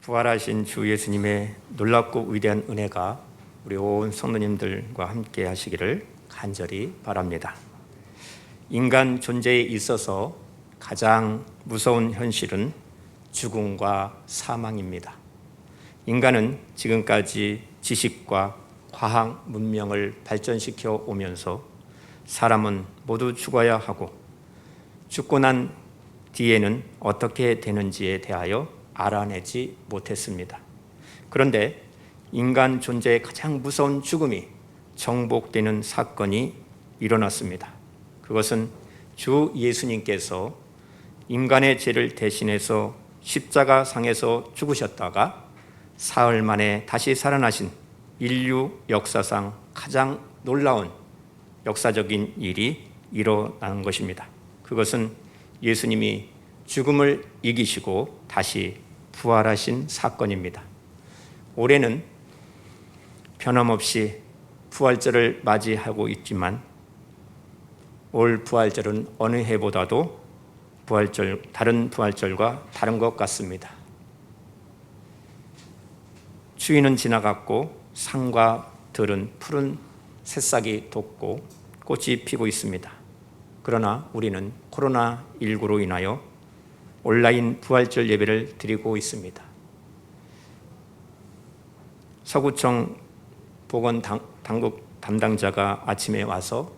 부활하신 주 예수님의 놀랍고 위대한 은혜가 우리 온 성도님들과 함께 하시기를 간절히 바랍니다. 인간 존재에 있어서 가장 무서운 현실은 죽음과 사망입니다. 인간은 지금까지 지식과 과학 문명을 발전시켜 오면서 사람은 모두 죽어야 하고 죽고 난 뒤에는 어떻게 되는지에 대하여 알아내지 못했습니다. 그런데 인간 존재의 가장 무서운 죽음이 정복되는 사건이 일어났습니다. 그것은 주 예수님께서 인간의 죄를 대신해서 십자가상에서 죽으셨다가 사흘 만에 다시 살아나신 인류 역사상 가장 놀라운 역사적인 일이 일어나는 것입니다. 그것은 예수님이 죽음을 이기시고 다시 부활하신 사건입니다. 올해는 변함없이 부활절을 맞이하고 있지만 올 부활절은 어느 해보다도 다른 부활절과 다른 것 같습니다. 추위는 지나갔고 산과 들은 푸른 새싹이 돋고 꽃이 피고 있습니다. 그러나 우리는 코로나19로 인하여 온라인 부활절 예배를 드리고 있습니다. 서구청 보건당국 담당자가 아침에 와서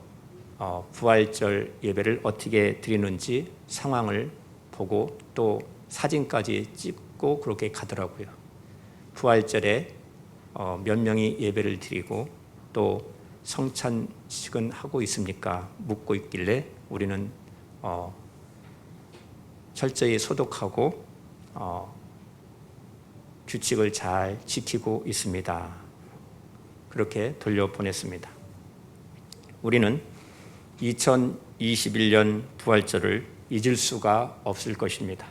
부활절 예배를 어떻게 드리는지 상황을 보고 또 사진까지 찍고 그렇게 가더라고요. 부활절에 몇 명이 예배를 드리고 또 성찬식은 하고 있습니까? 묻고 있길래 우리는 철저히 소독하고 규칙을 잘 지키고 있습니다. 그렇게 돌려보냈습니다. 우리는 2021년 부활절을 잊을 수가 없을 것입니다.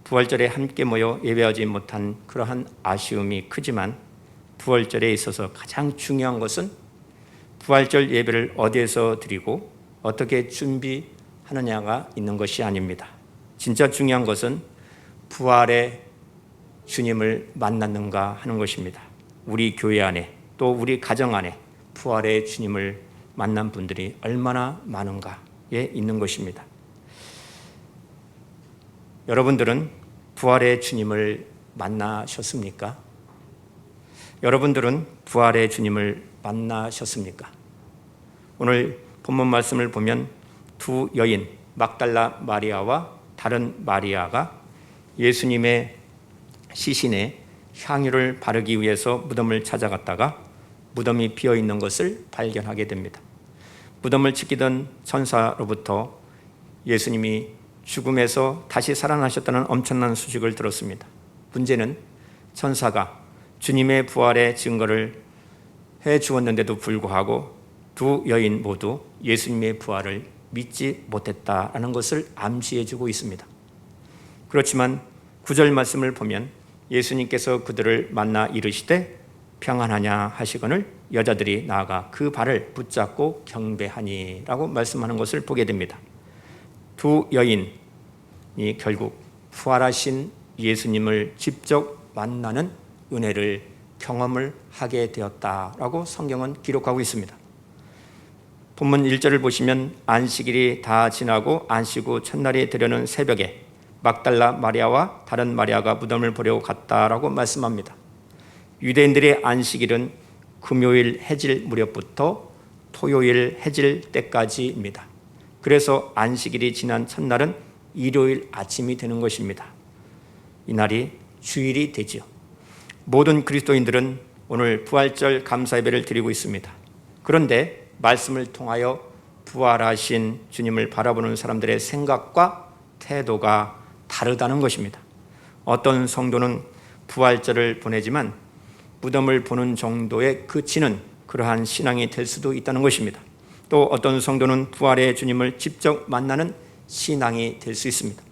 부활절에 함께 모여 예배하지 못한 그러한 아쉬움이 크지만 부활절에 있어서 가장 중요한 것은 부활절 예배를 어디에서 드리고 어떻게 준비하느냐가 있는 것이 아닙니다. 진짜 중요한 것은 부활의 주님을 만났는가 하는 것입니다. 우리 교회 안에 또 우리 가정 안에 부활의 주님을 만난 분들이 얼마나 많은가에 있는 것입니다. 여러분들은 부활의 주님을 만나셨습니까? 여러분들은 부활의 주님을 만나셨습니까? 오늘 본문 말씀을 보면 두 여인 막달라 마리아와 다른 마리아가 예수님의 시신에 향유를 바르기 위해서 무덤을 찾아갔다가 무덤이 비어있는 것을 발견하게 됩니다. 무덤을 지키던 천사로부터 예수님이 죽음에서 다시 살아나셨다는 엄청난 소식을 들었습니다. 문제는 천사가 주님의 부활의 증거를 해 주었는데도 불구하고 두 여인 모두 예수님의 부활을 믿지 못했다라는 것을 암시해 주고 있습니다. 그렇지만 9절 말씀을 보면 예수님께서 그들을 만나 이르시되 평안하냐 하시거늘 여자들이 나아가 그 발을 붙잡고 경배하니 라고 말씀하는 것을 보게 됩니다. 두 여인이 결국 부활하신 예수님을 직접 만나는 은혜를 경험을 하게 되었다라고 성경은 기록하고 있습니다. 본문 1절을 보시면 안식일이 다 지나고 안식 후 첫날이 되려는 새벽에 막달라 마리아와 다른 마리아가 무덤을 보려고 갔다라고 말씀합니다. 유대인들의 안식일은 금요일 해질 무렵부터 토요일 해질 때까지입니다. 그래서 안식일이 지난 첫날은 일요일 아침이 되는 것입니다. 이날이 주일이 되죠. 모든 그리스도인들은 오늘 부활절 감사 예배를 드리고 있습니다. 그런데 말씀을 통하여 부활하신 주님을 바라보는 사람들의 생각과 태도가 다르다는 것입니다. 어떤 성도는 부활절을 보내지만 무덤을 보는 정도에 그치는 그러한 신앙이 될 수도 있다는 것입니다. 또 어떤 성도는 부활의 주님을 직접 만나는 신앙이 될 수 있습니다.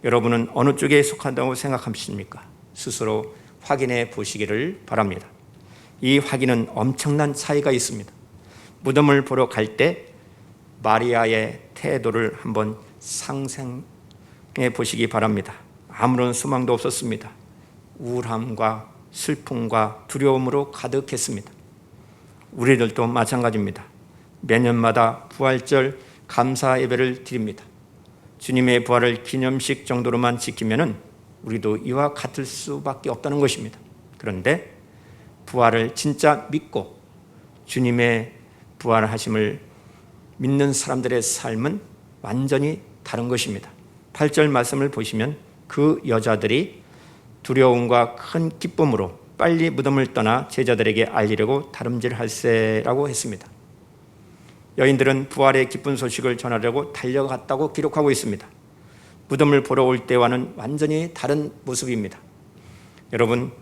여러분은 어느 쪽에 속한다고 생각하십니까? 스스로 확인해 보시기를 바랍니다. 이 확인은 엄청난 차이가 있습니다. 무덤을 보러 갈 때 마리아의 태도를 한번 상상해 보시기 바랍니다. 아무런 소망도 없었습니다. 우울함과 슬픔과 두려움으로 가득했습니다. 우리들도 마찬가지입니다. 매년마다 부활절 감사 예배를 드립니다. 주님의 부활을 기념식 정도로만 지키면은 우리도 이와 같을 수밖에 없다는 것입니다. 그런데 부활을 진짜 믿고 주님의 부활하심을 믿는 사람들의 삶은 완전히 다른 것입니다. 8절 말씀을 보시면 그 여자들이 두려움과 큰 기쁨으로 빨리 무덤을 떠나 제자들에게 알리려고 다름질할세라고 했습니다. 여인들은 부활의 기쁜 소식을 전하려고 달려갔다고 기록하고 있습니다. 무덤을 보러 올 때와는 완전히 다른 모습입니다. 여러분,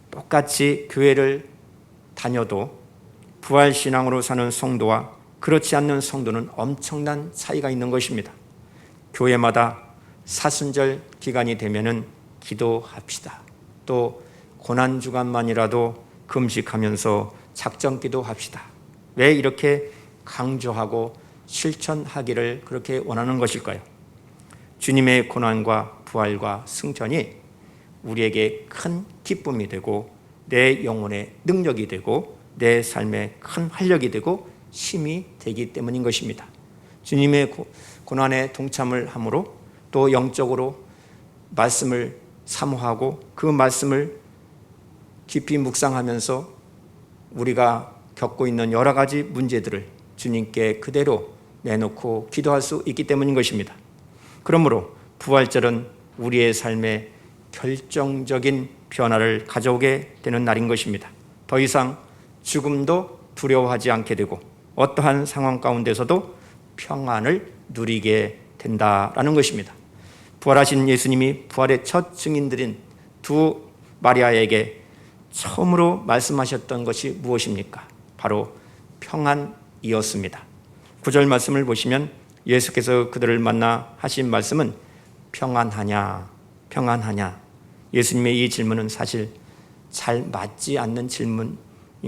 똑같이 교회를 다녀도 부활신앙으로 사는 성도와 그렇지 않는 성도는 엄청난 차이가 있는 것입니다. 교회마다 사순절 기간이 되면은 기도합시다. 또 고난주간만이라도 금식하면서 작정기도 합시다. 왜 이렇게 강조하고 실천하기를 그렇게 원하는 것일까요? 주님의 고난과 부활과 승천이 우리에게 큰 기쁨이 되고 내 영혼의 능력이 되고 내 삶에 큰 활력이 되고 힘이 되기 때문인 것입니다. 주님의 고난에 동참을 함으로 또 영적으로 말씀을 사모하고 그 말씀을 깊이 묵상하면서 우리가 겪고 있는 여러 가지 문제들을 주님께 그대로 내놓고 기도할 수 있기 때문인 것입니다. 그러므로 부활절은 우리의 삶에 결정적인 변화를 가져오게 되는 날인 것입니다. 더 이상 죽음도 두려워하지 않게 되고 어떠한 상황 가운데서도 평안을 누리게 된다라는 것입니다. 부활하신 예수님이 부활의 첫 증인들인 두 마리아에게 처음으로 말씀하셨던 것이 무엇입니까? 바로 평안이었습니다. 9절 말씀을 보시면 예수께서 그들을 만나 하신 말씀은 평안하냐, 평안하냐. 예수님의 이 질문은 사실 잘 맞지 않는 질문인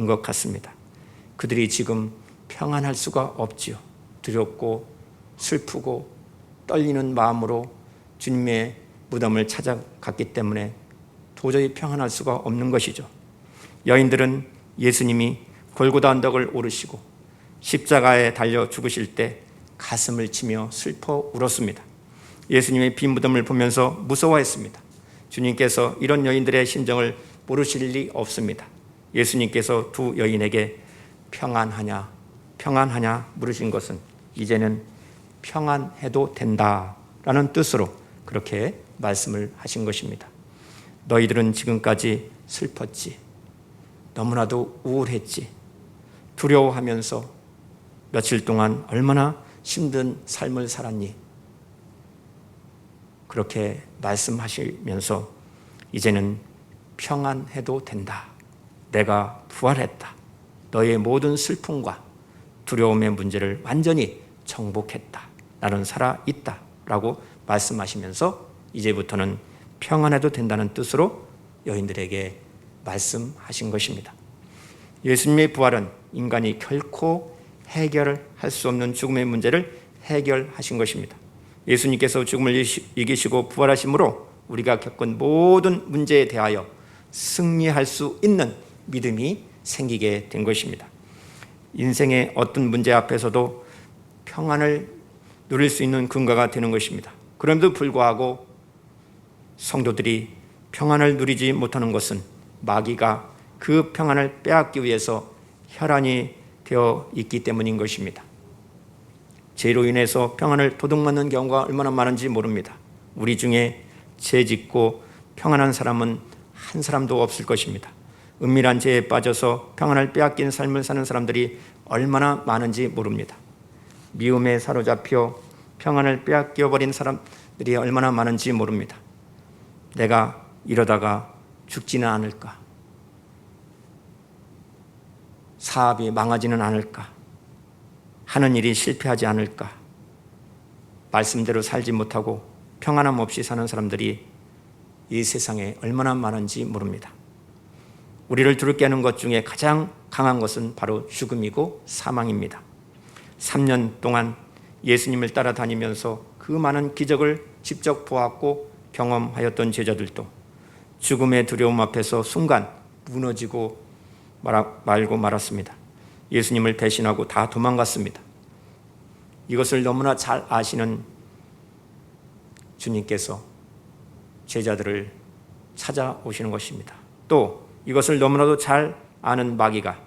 것 같습니다. 그들이 지금 평안할 수가 없지요. 두렵고 슬프고 떨리는 마음으로 주님의 무덤을 찾아갔기 때문에 도저히 평안할 수가 없는 것이죠. 여인들은 예수님이 골고다 언덕을 오르시고 십자가에 달려 죽으실 때 가슴을 치며 슬퍼 울었습니다. 예수님의 빈 무덤을 보면서 무서워했습니다. 주님께서 이런 여인들의 심정을 모르실 리 없습니다. 예수님께서 두 여인에게 평안하냐, 평안하냐 물으신 것은 이제는 평안해도 된다라는 뜻으로 그렇게 말씀을 하신 것입니다. 너희들은 지금까지 슬펐지, 너무나도 우울했지, 두려워하면서 며칠 동안 얼마나 힘든 삶을 살았니? 그렇게 말씀하시면서 이제는 평안해도 된다. 내가 부활했다. 너의 모든 슬픔과 두려움의 문제를 완전히 정복했다. 나는 살아있다. 라고 말씀하시면서 이제부터는 평안해도 된다는 뜻으로 여인들에게 말씀하신 것입니다. 예수님의 부활은 인간이 결코 해결할 수 없는 죽음의 문제를 해결하신 것입니다. 예수님께서 죽음을 이기시고 부활하심으로 우리가 겪은 모든 문제에 대하여 승리할 수 있는 믿음이 생기게 된 것입니다. 인생의 어떤 문제 앞에서도 평안을 누릴 수 있는 근거가 되는 것입니다. 그럼에도 불구하고 성도들이 평안을 누리지 못하는 것은 마귀가 그 평안을 빼앗기 위해서 혈안이 되어 있기 때문인 것입니다. 죄로 인해서 평안을 도둑맞는 경우가 얼마나 많은지 모릅니다. 우리 중에 죄 짓고 평안한 사람은 한 사람도 없을 것입니다. 은밀한 죄에 빠져서 평안을 빼앗긴 삶을 사는 사람들이 얼마나 많은지 모릅니다. 미움에 사로잡혀 평안을 빼앗겨버린 사람들이 얼마나 많은지 모릅니다. 내가 이러다가 죽지는 않을까? 사업이 망하지는 않을까? 하는 일이 실패하지 않을까? 말씀대로 살지 못하고 평안함 없이 사는 사람들이 이 세상에 얼마나 많은지 모릅니다. 우리를 두렵게 하는 것 중에 가장 강한 것은 바로 죽음이고 사망입니다. 3년 동안 예수님을 따라다니면서 그 많은 기적을 직접 보았고 경험하였던 제자들도 죽음의 두려움 앞에서 순간 무너지고 말고 말았습니다. 예수님을 배신하고 다 도망갔습니다. 이것을 너무나 잘 아시는 주님께서 제자들을 찾아오시는 것입니다. 또 이것을 너무나도 잘 아는 마귀가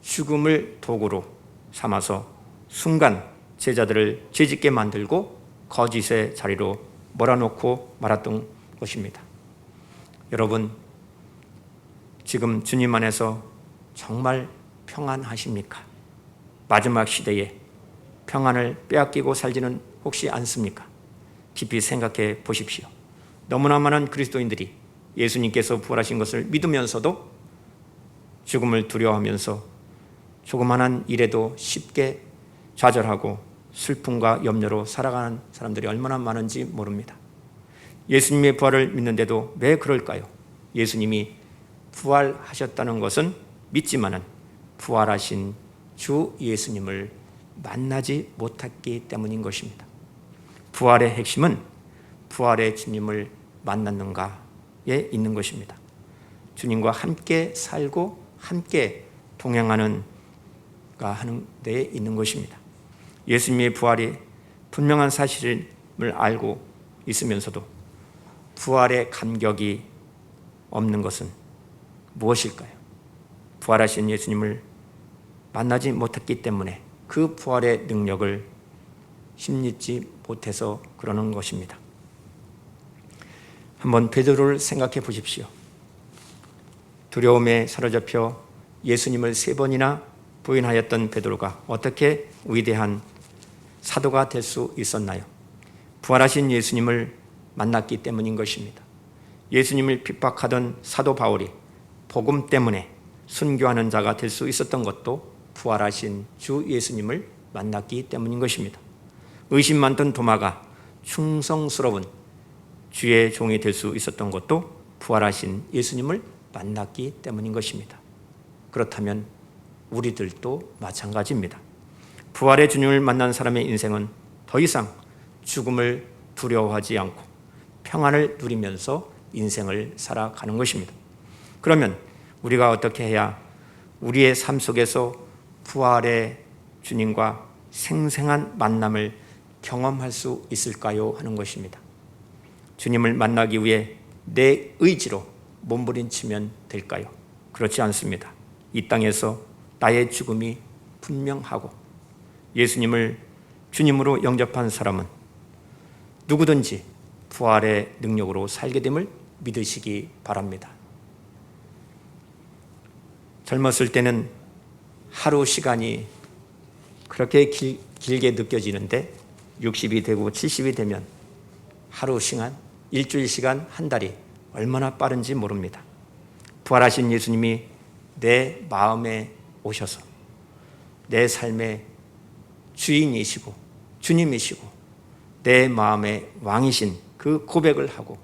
죽음을 도구로 삼아서 순간 제자들을 죄짓게 만들고 거짓의 자리로 몰아놓고 말았던 것입니다. 여러분, 지금 주님 안에서 정말 평안하십니까? 마지막 시대에 평안을 빼앗기고 살지는 혹시 않습니까? 깊이 생각해 보십시오. 너무나 많은 그리스도인들이 예수님께서 부활하신 것을 믿으면서도 죽음을 두려워하면서 조그마한 일에도 쉽게 좌절하고 슬픔과 염려로 살아가는 사람들이 얼마나 많은지 모릅니다. 예수님의 부활을 믿는데도 왜 그럴까요? 예수님이 부활하셨다는 것은 믿지만은 부활하신 주 예수님을 만나지 못했기 때문인 것입니다. 부활의 핵심은 부활의 주님을 만났는가에 있는 것입니다. 주님과 함께 살고 함께 동행하는 데에 있는 것입니다. 예수님의 부활이 분명한 사실을 알고 있으면서도 부활의 감격이 없는 것은 무엇일까요? 부활하신 예수님을 만나지 못했기 때문에 그 부활의 능력을 힘입지 못해서 그러는 것입니다. 한번 베드로를 생각해 보십시오. 두려움에 사로잡혀 예수님을 3번이나 부인하였던 베드로가 어떻게 위대한 사도가 될 수 있었나요? 부활하신 예수님을 만났기 때문인 것입니다. 예수님을 핍박하던 사도 바울이 복음 때문에 순교하는 자가 될 수 있었던 것도 부활하신 주 예수님을 만났기 때문인 것입니다. 의심 많던 도마가 충성스러운 주의 종이 될 수 있었던 것도 부활하신 예수님을 만났기 때문인 것입니다. 그렇다면 우리들도 마찬가지입니다. 부활의 주님을 만난 사람의 인생은 더 이상 죽음을 두려워하지 않고 평안을 누리면서 인생을 살아가는 것입니다. 그러면 우리가 어떻게 해야 우리의 삶 속에서 부활의 주님과 생생한 만남을 경험할 수 있을까요? 하는 것입니다. 주님을 만나기 위해 내 의지로 몸부림치면 될까요? 그렇지 않습니다. 이 땅에서 나의 죽음이 분명하고 예수님을 주님으로 영접한 사람은 누구든지 부활의 능력으로 살게 됨을 믿으시기 바랍니다. 젊었을 때는 하루 시간이 그렇게 길게 느껴지는데 60이 되고 70이 되면 하루 시간, 일주일 시간, 한 달이 얼마나 빠른지 모릅니다. 부활하신 예수님이 내 마음에 오셔서 내 삶의 주인이시고 주님이시고 내 마음의 왕이신 그 고백을 하고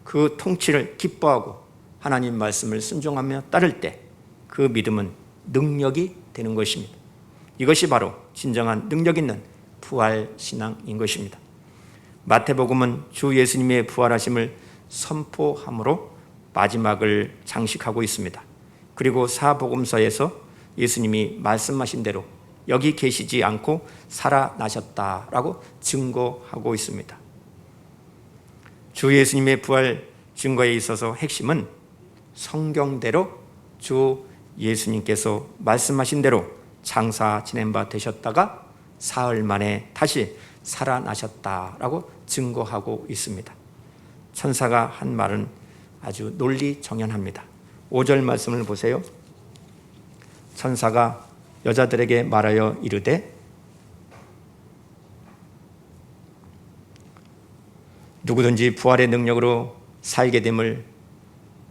그 통치를 기뻐하고 하나님 말씀을 순종하며 따를 때 그 믿음은 능력이 되는 것입니다. 이것이 바로 진정한 능력 있는 부활 신앙인 것입니다. 마태복음은 주 예수님의 부활하심을 선포함으로 마지막을 장식하고 있습니다. 그리고 사복음서에서 예수님이 말씀하신 대로 여기 계시지 않고 살아나셨다라고 증거하고 있습니다. 주 예수님의 부활 증거에 있어서 핵심은 성경대로 주 예수님께서 말씀하신 대로 장사 지낸 바 되셨다가 사흘 만에 다시 살아나셨다라고 증거하고 있습니다. 천사가 한 말은 아주 논리정연합니다. 5절 말씀을 보세요. 천사가 여자들에게 말하여 이르되 누구든지 부활의 능력으로 살게 됨을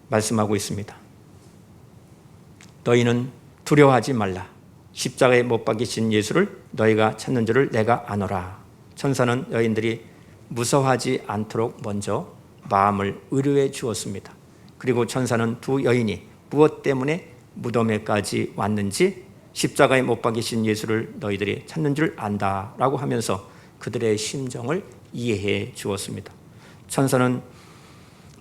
말씀하고 있습니다. 너희는 두려워하지 말라. 십자가에 못 박히신 예수를 너희가 찾는 줄을 내가 아노라. 천사는 여인들이 무서워하지 않도록 먼저 마음을 의료해 주었습니다. 그리고 천사는 두 여인이 무엇 때문에 무덤에까지 왔는지 십자가에 못 박히신 예수를 너희들이 찾는 줄 안다라고 하면서 그들의 심정을 이해해 주었습니다. 천사는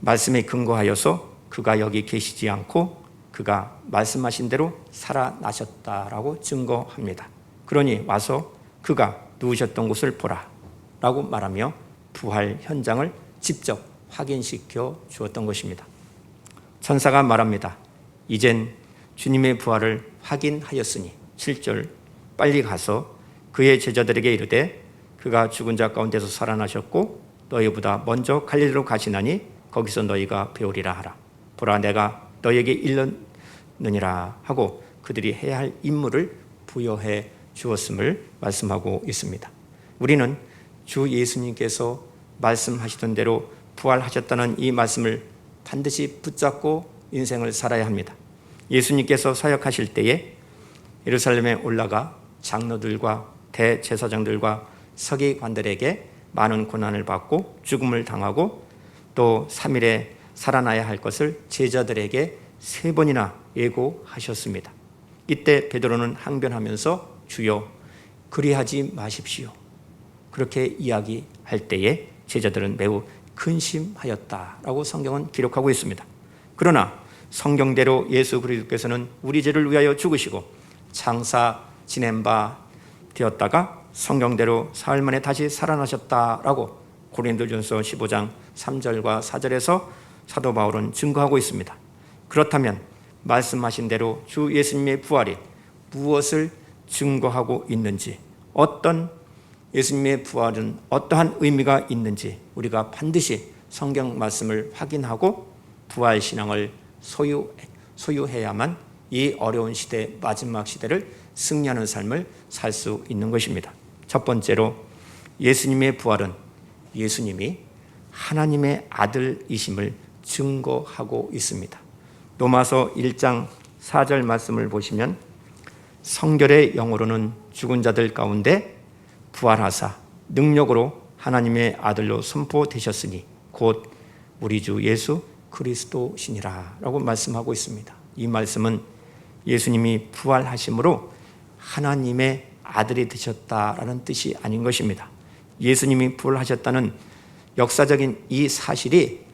말씀에 근거하여서 그가 여기 계시지 않고 그가 말씀하신 대로 살아나셨다라고 증거합니다. 그러니 와서 그가 누우셨던 곳을 보라 라고 말하며 부활 현장을 직접 확인시켜 주었던 것입니다. 천사가 말합니다. 이젠 주님의 부활을 확인하였으니 7절 빨리 가서 그의 제자들에게 이르되 그가 죽은 자 가운데서 살아나셨고 너희보다 먼저 갈릴리로 가시나니 거기서 너희가 배우리라 하라. 보라 내가 너희에게 일렀느니라 하고 그들이 해야 할 임무를 부여해 주었음을 말씀하고 있습니다. 우리는 주 예수님께서 말씀하시던 대로 부활하셨다는 이 말씀을 반드시 붙잡고 인생을 살아야 합니다. 예수님께서 사역하실 때에 예루살렘에 올라가 장로들과 대제사장들과 서기관들에게 많은 고난을 받고 죽음을 당하고 또 3일에 살아나야 할 것을 제자들에게 3번이나 예고하셨습니다. 이때 베드로는 항변하면서 주여 그리하지 마십시오. 그렇게 이야기할 때에 제자들은 매우 근심하였다라고 성경은 기록하고 있습니다. 그러나 성경대로 예수 그리스도께서는 우리 죄를 위하여 죽으시고 장사 지낸 바 되었다가 성경대로 사흘 만에 다시 살아나셨다라고 고린도전서 15장 3절과 4절에서 사도 바울은 증거하고 있습니다. 그렇다면 말씀하신 대로 주 예수님의 부활이 무엇을 증거하고 있는지, 어떤 예수님의 부활은 어떠한 의미가 있는지 우리가 반드시 성경 말씀을 확인하고 부활 신앙을 소유해야만 이 어려운 시대, 마지막 시대를 승리하는 삶을 살 수 있는 것입니다. 첫 번째로 예수님의 부활은 예수님이 하나님의 아들이심을 증거하고 있습니다. 로마서 1장 4절 말씀을 보시면 성결의 영으로는 죽은 자들 가운데 부활하사 능력으로 하나님의 아들로 선포되셨으니 곧 우리 주 예수 그리스도시니라 라고 말씀하고 있습니다. 이 말씀은 예수님이 부활하심으로 하나님의 아들이 되셨다라는 뜻이 아닌 것입니다. 예수님이 부활하셨다는 역사적인 이 사실이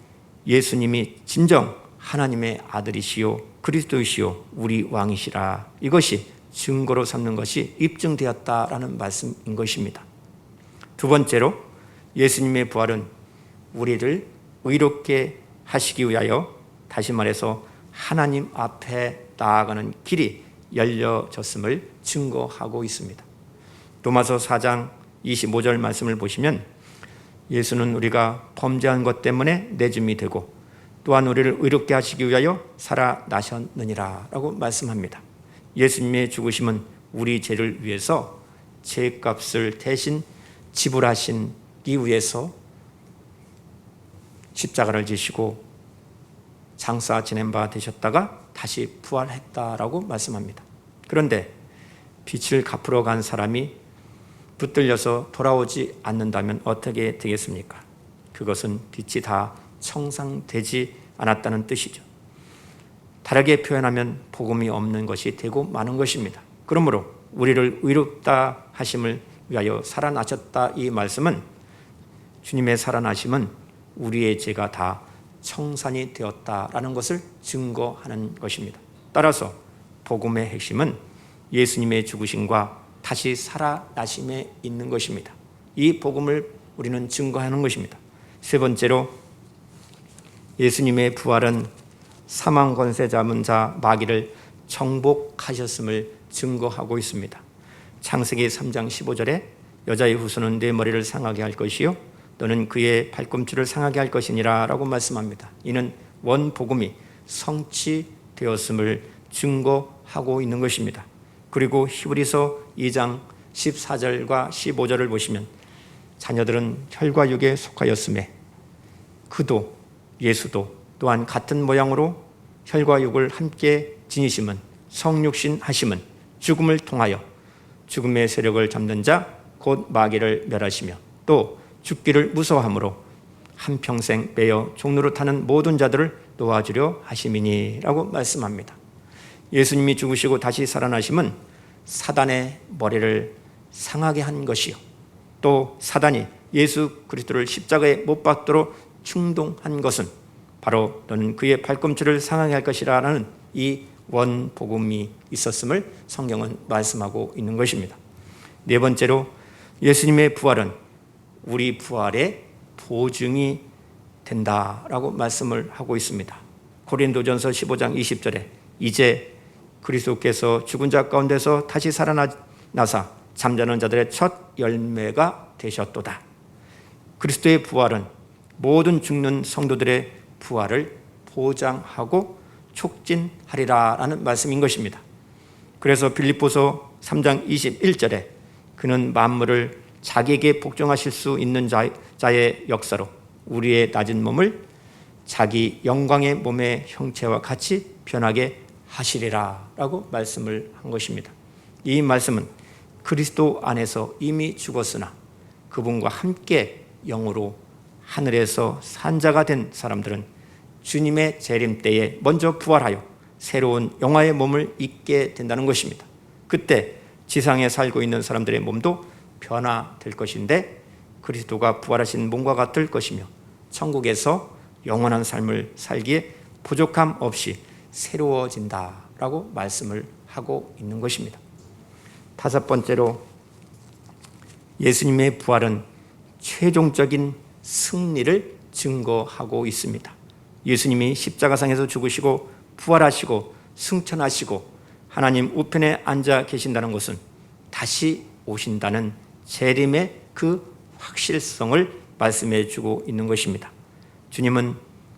예수님이 진정 하나님의 아들이시요 그리스도이시요 우리 왕이시라, 이것이 증거로 삼는 것이 입증되었다라는 말씀인 것입니다. 두 번째로 예수님의 부활은 우리를 의롭게 하시기 위하여, 다시 말해서 하나님 앞에 나아가는 길이 열려졌음을 증거하고 있습니다. 로마서 4장 25절 말씀을 보시면 예수는 우리가 범죄한 것 때문에 내줌이 되고 또한 우리를 의롭게 하시기 위하여 살아나셨느니라 라고 말씀합니다. 예수님의 죽으심은 우리 죄를 위해서 죄값을 대신 지불하시기 위해서 십자가를 지시고 장사 지낸 바 되셨다가 다시 부활했다라고 말씀합니다. 그런데 빛을 갚으러 간 사람이 붙들려서 돌아오지 않는다면 어떻게 되겠습니까? 그것은 빛이 다 청산되지 않았다는 뜻이죠. 다르게 표현하면 복음이 없는 것이 되고 마는 것입니다. 그러므로 우리를 의롭다 하심을 위하여 살아나셨다, 이 말씀은 주님의 살아나심은 우리의 죄가 다 청산이 되었다라는 것을 증거하는 것입니다. 따라서 복음의 핵심은 예수님의 죽으심과 다시 살아나심에 있는 것입니다. 이 복음을 우리는 증거하는 것입니다. 세 번째로 예수님의 부활은 사망 권세 잡은 자 마귀를 정복하셨음을 증거하고 있습니다. 창세기 3장 15절에 여자의 후손은 내 머리를 상하게 할 것이요 너는 그의 발꿈치를 상하게 할 것이니라 라고 말씀합니다. 이는 원복음이 성취되었음을 증거하고 있는 것입니다. 그리고 히브리서 2장 14절과 15절을 보시면 자녀들은 혈과 육에 속하였음에 그도 예수도 또한 같은 모양으로 혈과 육을 함께 지니심은 성육신 하심은 죽음을 통하여 죽음의 세력을 잡는 자 곧 마귀를 멸하시며 또 죽기를 무서워함으로 한평생 매여 종로로 타는 모든 자들을 놓아주려 하심이니 라고 말씀합니다. 예수님이 죽으시고 다시 살아나심은 사단의 머리를 상하게 한 것이요 또 사단이 예수 그리스도를 십자가에 못 박도록 충동한 것은 바로 너는 그의 발꿈치를 상하게 할 것이라는 이 원복음이 있었음을 성경은 말씀하고 있는 것입니다. 네 번째로 예수님의 부활은 우리 부활의 보증이 된다라고 말씀을 하고 있습니다. 고린도전서 15장 20절에 이제 그리스도께서 죽은 자 가운데서 다시 살아나사 잠자는 자들의 첫 열매가 되셨도다. 그리스도의 부활은 모든 죽는 성도들의 부활을 보장하고 촉진하리라라는 말씀인 것입니다. 그래서 빌립보서 3장 21절에 그는 만물을 자기에게 복종하실 수 있는 자의 역사로 우리의 낮은 몸을 자기 영광의 몸의 형체와 같이 변하게 하시리라 라고 말씀을 한 것입니다. 이 말씀은 그리스도 안에서 이미 죽었으나 그분과 함께 영으로 하늘에서 산자가 된 사람들은 주님의 재림 때에 먼저 부활하여 새로운 영화의 몸을 입게 된다는 것입니다. 그때 지상에 살고 있는 사람들의 몸도 변화될 것인데 그리스도가 부활하신 몸과 같을 것이며 천국에서 영원한 삶을 살기에 부족함 없이 새로워진다라고 말씀을 하고 있는 것입니다. 다섯 번째로 예수님의 부활은 최종적인 승리를 증거하고 있습니다. 예수님이 십자가상에서 죽으시고 부활하시고 승천하시고 하나님 우편에 앉아 계신다는 것은 다시 오신다는 재림의 그 확실성을 말씀해 주고 있는 것입니다. 주님은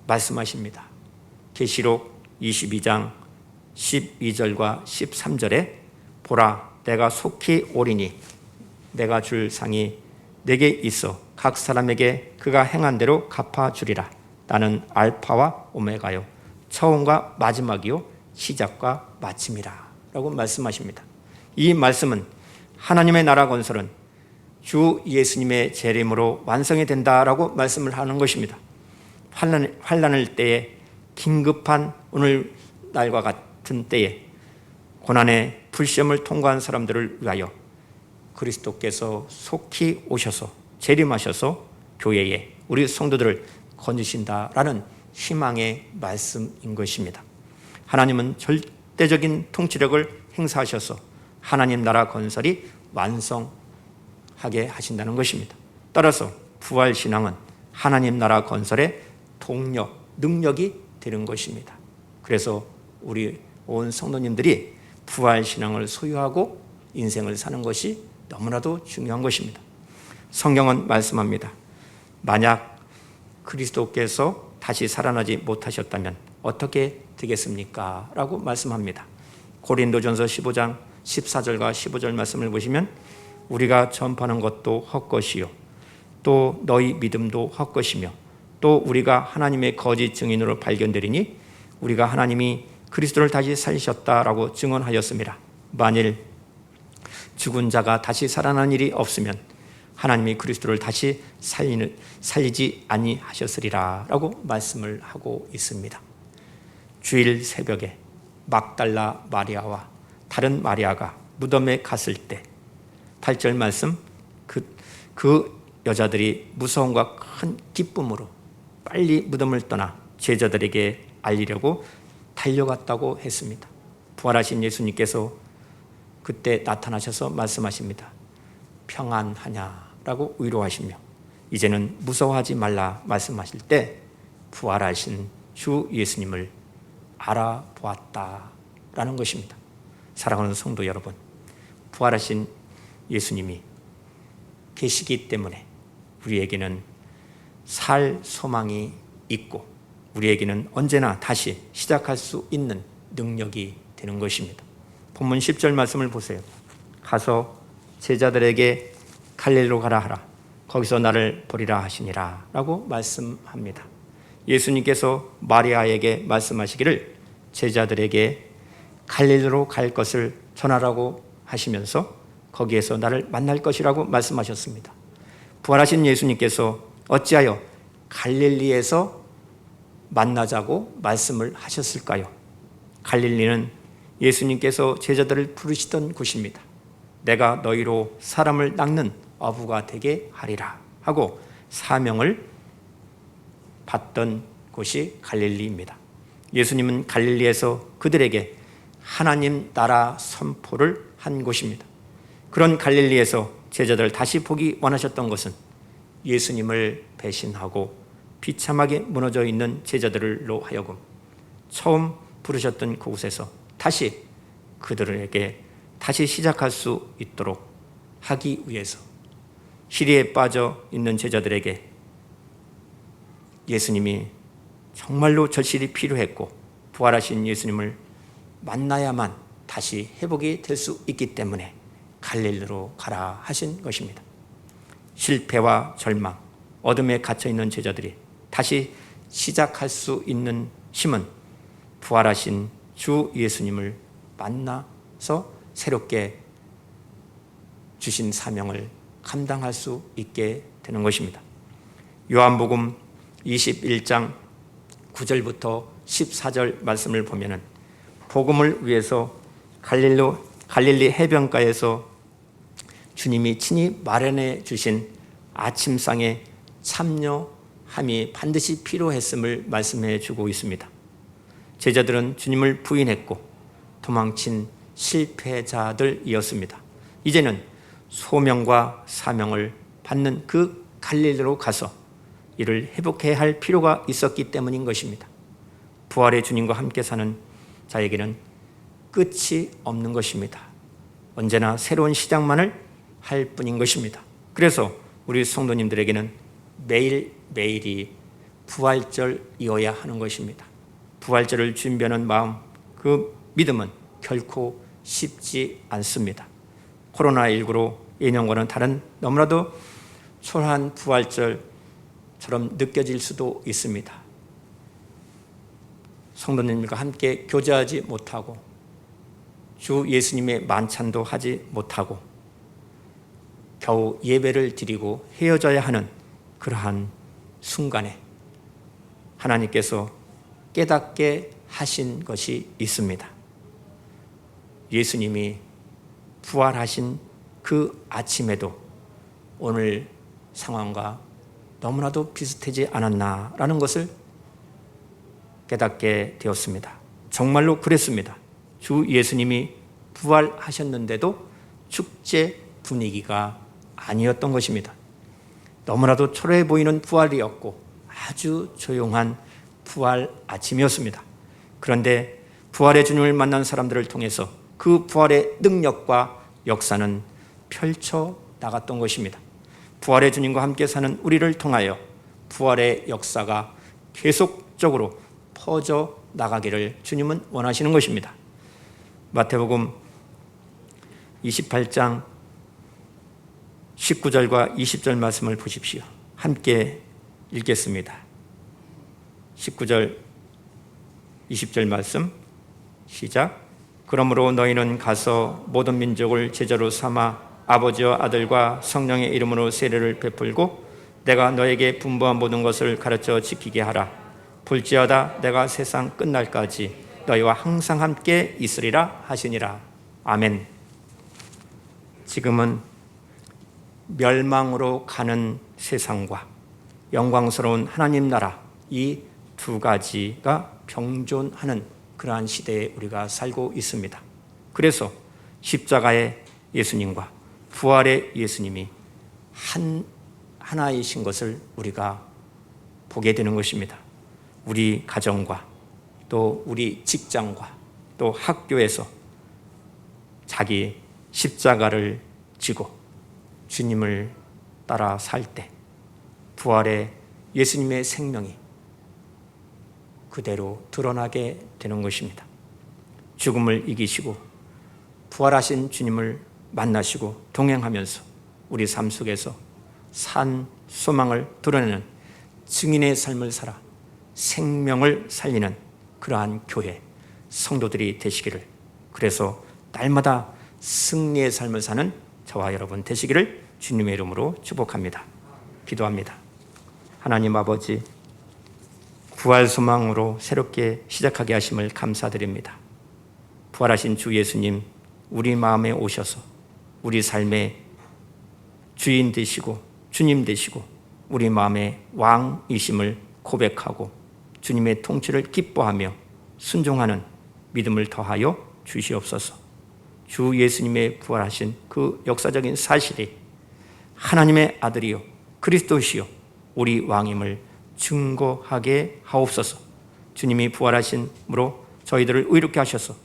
말씀하십니다. 계시록 22장 12절과 13절에 보라 내가 속히 오리니 내가 줄 상이 내게 있어 각 사람에게 그가 행한 대로 갚아주리라. 나는 알파와 오메가요 처음과 마지막이요 시작과 마침이라 라고 말씀하십니다. 이 말씀은 하나님의 나라 건설은 주 예수님의 재림으로 완성이 된다라고 말씀을 하는 것입니다. 환난을 때에 긴급한 오늘날과 같은 때에 고난의 불시험을 통과한 사람들을 위하여 그리스도께서 속히 오셔서 재림하셔서 교회에 우리 성도들을 건지신다라는 희망의 말씀인 것입니다. 하나님은 절대적인 통치력을 행사하셔서 하나님 나라 건설이 완성하게 하신다는 것입니다. 따라서 부활신앙은 하나님 나라 건설의 동력, 능력이 되는 것입니다. 그래서 우리 온 성도님들이 부활신앙을 소유하고 인생을 사는 것이 너무나도 중요한 것입니다. 성경은 말씀합니다. 만약 그리스도께서 다시 살아나지 못하셨다면 어떻게 되겠습니까? 라고 말씀합니다. 고린도전서 15장 14절과 15절 말씀을 보시면 우리가 전파하는 것도 헛것이요 또 너희 믿음도 헛것이며 또 우리가 하나님의 거짓 증인으로 발견되리니 우리가 하나님이 그리스도를 다시 살리셨다라고 증언하였습니다. 만일 죽은 자가 다시 살아난 일이 없으면 하나님이 그리스도를 다시 살리지 아니하셨으리라 라고 말씀을 하고 있습니다. 주일 새벽에 막달라 마리아와 다른 마리아가 무덤에 갔을 때 8절 말씀 그 여자들이 무서움과 큰 기쁨으로 빨리 무덤을 떠나 제자들에게 알리려고 달려갔다고 했습니다. 부활하신 예수님께서 그때 나타나셔서 말씀하십니다. 평안하냐라고 위로하시며 이제는 무서워하지 말라 말씀하실 때 부활하신 주 예수님을 알아보았다라는 것입니다. 사랑하는 성도 여러분, 부활하신 예수님이 계시기 때문에 우리에게는 살 소망이 있고 우리에게는 언제나 다시 시작할 수 있는 능력이 되는 것입니다. 본문 10절 말씀을 보세요. 가서 제자들에게 갈릴리로 가라 하라. 거기서 나를 보리라 하시니라 라고 말씀합니다. 예수님께서 마리아에게 말씀하시기를 제자들에게 갈릴리로 갈 것을 전하라고 하시면서 거기에서 나를 만날 것이라고 말씀하셨습니다. 부활하신 예수님께서 어찌하여 갈릴리에서 만나자고 말씀을 하셨을까요? 갈릴리는 예수님께서 제자들을 부르시던 곳입니다. 내가 너희로 사람을 낚는 어부가 되게 하리라 하고 사명을 받던 곳이 갈릴리입니다. 예수님은 갈릴리에서 그들에게 하나님 나라 선포를 한 곳입니다. 그런 갈릴리에서 제자들을 다시 보기 원하셨던 것은 예수님을 배신하고 비참하게 무너져 있는 제자들로 하여금 처음 부르셨던 그곳에서 다시 그들에게 다시 시작할 수 있도록 하기 위해서 시리에 빠져 있는 제자들에게 예수님이 정말로 절실히 필요했고 부활하신 예수님을 만나야만 다시 회복이 될 수 있기 때문에 갈릴리로 가라 하신 것입니다. 실패와 절망, 어둠에 갇혀 있는 제자들이 다시 시작할 수 있는 힘은 부활하신 주 예수님을 만나서 새롭게 주신 사명을 감당할 수 있게 되는 것입니다. 요한복음 21장 9절부터 14절 말씀을 보면은 복음을 위해서 갈릴리 해변가에서 주님이 친히 마련해 주신 아침상에 참여함이 반드시 필요했음을 말씀해 주고 있습니다. 제자들은 주님을 부인했고 도망친 실패자들이었습니다. 이제는 소명과 사명을 받는 그 갈릴리로 가서 이를 회복해야 할 필요가 있었기 때문인 것입니다. 부활의 주님과 함께 사는 자에게는 끝이 없는 것입니다. 언제나 새로운 시작만을 할 뿐인 것입니다. 그래서 우리 성도님들에게는 매일매일이 부활절이어야 하는 것입니다. 부활절을 준비하는 마음, 그 믿음은 결코 쉽지 않습니다. 코로나19로 예년과는 다른 너무나도 초라한 부활절처럼 느껴질 수도 있습니다. 성도님들과 함께 교제하지 못하고 주 예수님의 만찬도 하지 못하고 겨우 예배를 드리고 헤어져야 하는 그러한 순간에 하나님께서 깨닫게 하신 것이 있습니다. 예수님이 부활하신 그 아침에도 오늘 상황과 너무나도 비슷하지 않았나라는 것을 깨닫게 되었습니다. 정말로 그랬습니다. 주 예수님이 부활하셨는데도 축제 분위기가 아니었던 것입니다. 너무나도 초라해 보이는 부활이었고 아주 조용한 부활 아침이었습니다. 그런데 부활의 주님을 만난 사람들을 통해서 그 부활의 능력과 역사는 펼쳐 나갔던 것입니다. 부활의 주님과 함께 사는 우리를 통하여 부활의 역사가 계속적으로 퍼져 나가기를 주님은 원하시는 것입니다. 마태복음 28장 19절과 20절 말씀을 보십시오. 함께 읽겠습니다. 19절 20절 말씀 시작. 그러므로 너희는 가서 모든 민족을 제자로 삼아 아버지와 아들과 성령의 이름으로 세례를 베풀고 내가 너에게 분부한 모든 것을 가르쳐 지키게 하라. 볼지어다 내가 세상 끝날까지 너희와 항상 함께 있으리라 하시니라. 아멘. 지금은 멸망으로 가는 세상과 영광스러운 하나님 나라, 이 두 가지가 병존하는 그러한 시대에 우리가 살고 있습니다. 그래서 십자가의 예수님과 부활의 예수님이 하나이신 것을 우리가 보게 되는 것입니다. 우리 가정과 또 우리 직장과 또 학교에서 자기 십자가를 지고 주님을 따라 살 때 부활의 예수님의 생명이 그대로 드러나게 되는 것입니다. 죽음을 이기시고 부활하신 주님을 만나시고 동행하면서 우리 삶 속에서 산 소망을 드러내는 증인의 삶을 살아 생명을 살리는 그러한 교회 성도들이 되시기를, 그래서 날마다 승리의 삶을 사는 저와 여러분 되시기를 주님의 이름으로 축복합니다. 기도합니다. 하나님 아버지, 부활 소망으로 새롭게 시작하게 하심을 감사드립니다. 부활하신 주 예수님, 우리 마음에 오셔서 우리 삶의 주인 되시고 주님 되시고 우리 마음의 왕이심을 고백하고 주님의 통치를 기뻐하며 순종하는 믿음을 더하여 주시옵소서. 주 예수님의 부활하신 그 역사적인 사실이 하나님의 아들이요 그리스도시요 우리 왕임을 증거하게 하옵소서. 주님이 부활하심으로 저희들을 의롭게 하셔서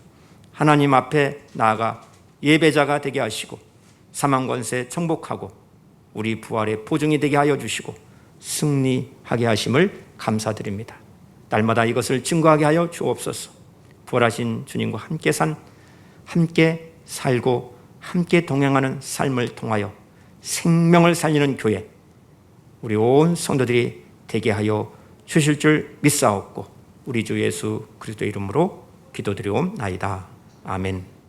하나님 앞에 나아가 예배자가 되게 하시고 사망 권세 정복하고 우리 부활의 보증이 되게 하여 주시고 승리하게 하심을 감사드립니다. 날마다 이것을 증거하게 하여 주옵소서. 부활하신 주님과 함께 살고 함께 동행하는 삶을 통하여 생명을 살리는 교회, 우리 온 성도들이 되게 하여 주실 줄 믿사옵고 우리 주 예수 그리스도 이름으로 기도드리옵나이다. 아멘.